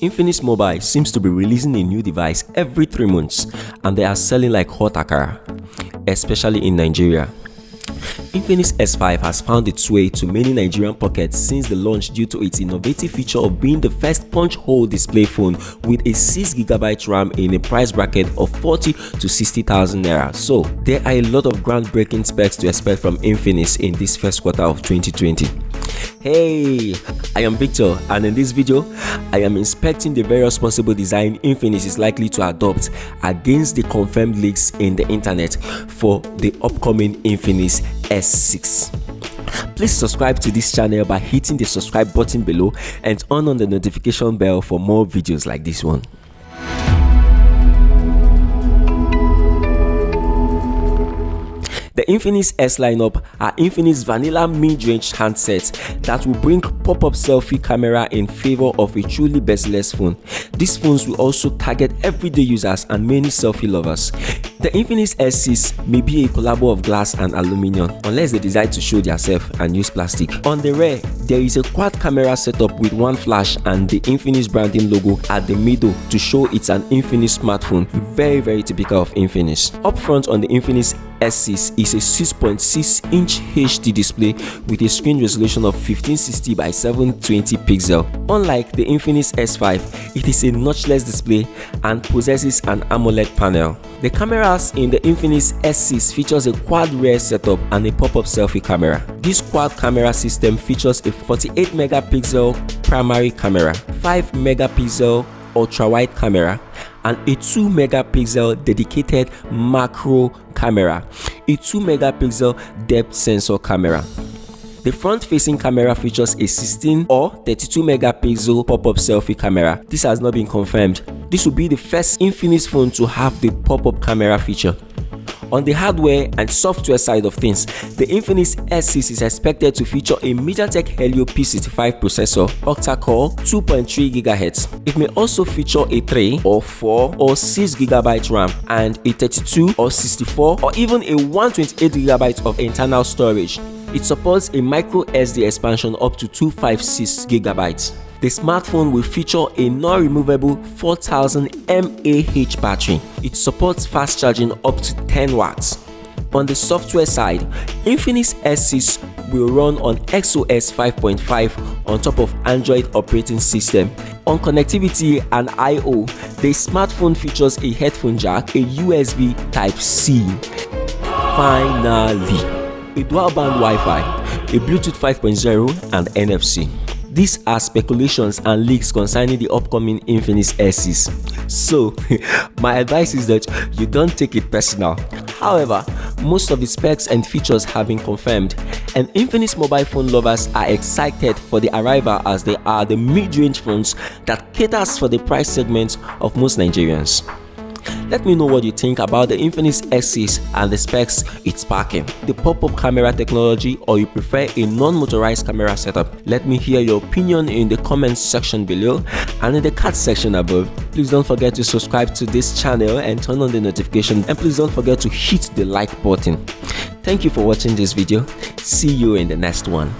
Infinix Mobile seems to be releasing a new device every 3 months, and they are selling like hot akara, especially in Nigeria. Infinix S5 has found its way to many Nigerian pockets since the launch due to its innovative feature of being the first punch-hole display phone with a 6GB RAM in a price bracket of 40 to 60,000 naira. So there are a lot of groundbreaking specs to expect from Infinix in this first quarter of 2020. Hey, I am Victor, and in this video, I am inspecting the various possible design Infinix is likely to adopt against the confirmed leaks in the internet for the upcoming Infinix S6. Please subscribe to this channel by hitting the subscribe button below and turn on the notification bell for more videos like this one. The Infinix S lineup are Infinix vanilla mid-range handsets that will bring pop-up selfie camera in favor of a truly bezel-less phone. These phones will also target everyday users and many selfie lovers. The Infinix S6 may be a collabo of glass and aluminum unless they decide to show themselves and use plastic. On the rear, there is a quad camera setup with one flash and the Infinix branding logo at the middle to show it's an Infinix smartphone, very typical of Infinix. Up front on the Infinix S6 is a 6.6-inch HD display with a screen resolution of 1560 by 720 pixel. Unlike the Infinix S5, it is a notchless display and possesses an AMOLED panel. The cameras in the Infinix S6 features a quad rear setup and a pop-up selfie camera. This quad camera system features a 48 megapixel primary camera, 5 megapixel ultra-wide camera, and a 2 megapixel dedicated macro camera, a 2 megapixel depth sensor camera. The front-facing camera features a 16 or 32 megapixel pop-up selfie camera. This has not been confirmed. This will be the first Infinix phone to have the pop-up camera feature. On the hardware and software side of things, the Infinix S6 is expected to feature a MediaTek Helio P65 processor, octa-core, 2.3 GHz. It may also feature a 3 or 4 or 6 GB RAM and a 32 or 64 or even a 128 GB of internal storage. It supports a micro SD expansion up to 256 GB. The smartphone will feature a non-removable 4000 mAh battery. It supports fast charging up to 10 watts. On the software side, Infinix S6 will run on XOS 5.5 on top of Android operating system. On connectivity and I/O, the smartphone features a headphone jack, a USB Type-C. Finally, a dual-band Wi-Fi, a Bluetooth 5.0 and NFC. These are speculations and leaks concerning the upcoming Infinix S6. So, my advice is that you don't take it personal. However, most of the specs and features have been confirmed, and Infinix mobile phone lovers are excited for the arrival as they are the mid-range phones that caters for the price segment of most Nigerians. Let me know what you think about the Infinix S6 and the specs it's packing. The pop-up camera technology, or you prefer a non-motorized camera setup? Let me hear your opinion in the comments section below and in the card section above. Please don't forget to subscribe to this channel and turn on the notification, and please don't forget to hit the like button. Thank you for watching this video. See you in the next one.